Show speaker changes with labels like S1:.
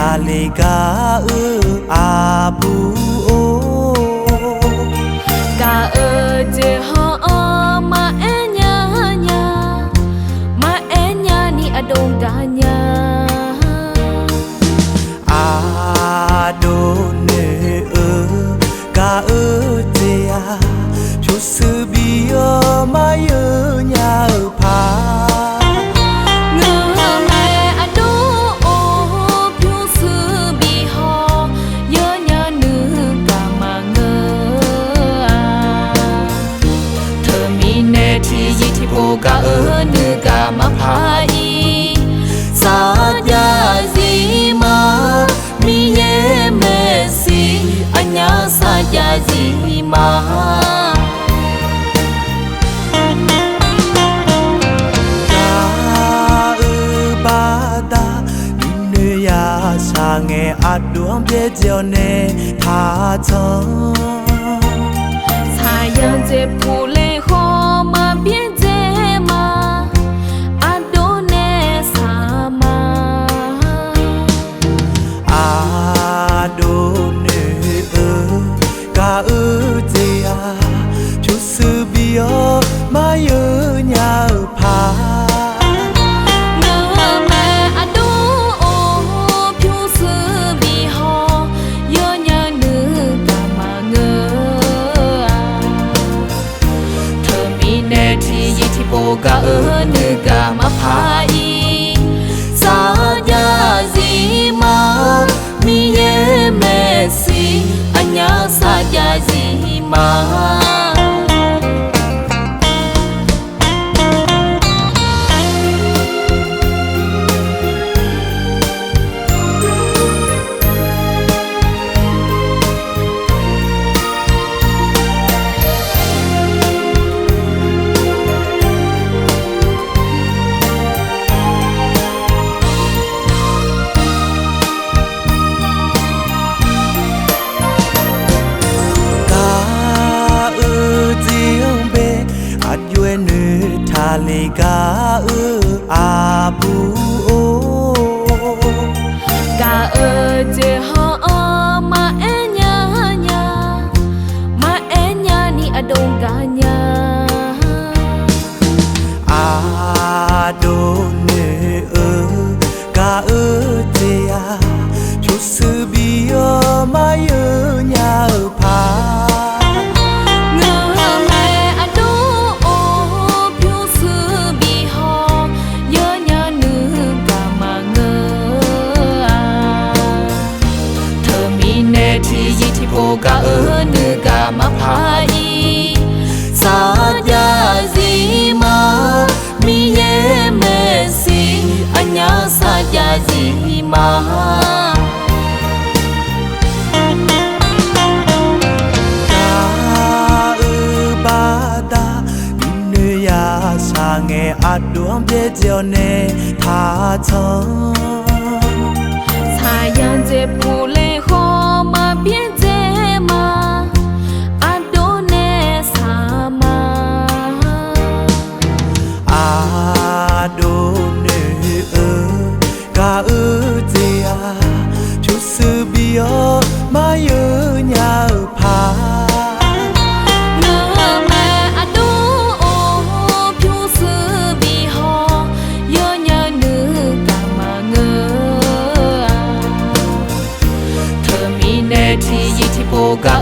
S1: thà lì cả à bu ô
S2: cả chế họ mà em nhà ni ở đâu cả nhà
S1: à đô nê cả chế à chút sự bia mai nhà pa
S2: cả nữ cả mà phai sa ya gì mà mi ye messi anh nhớ sa ya gì mà
S1: ba da nữ ya sa nghe aduam bê jiao ne tha chong
S2: sa ya je pu le ho mà biết chút sự bia mai nhà pa ngơ mẹ adu chút sự bi ho nhớ nhà nữ cả mà ngơ thơ mi nè thì po cả nữ cả mà phai sa ya gì mà mi ye messi anh nhớ sa ya gì mà
S1: lì cả à bu ô
S2: cả chế họ mà em nhà ni ở đâu cả nhà
S1: à đô nê cả chế à chút sự bia mai nhà pa
S2: cả nữ cả mà phai sa ya gì mà mi ye messi anh nhớ sa ya gì mà
S1: ba da nữ ya sa nghe aduam bê jiao ne tha chong
S2: sa ya je pu le ho mà biết cả chế à chút sự bia mai nhà pa ngơ mẹ adu chút sự bi ho nhớ nhà nữ cả mà ngơ thơ mi nè thì po cả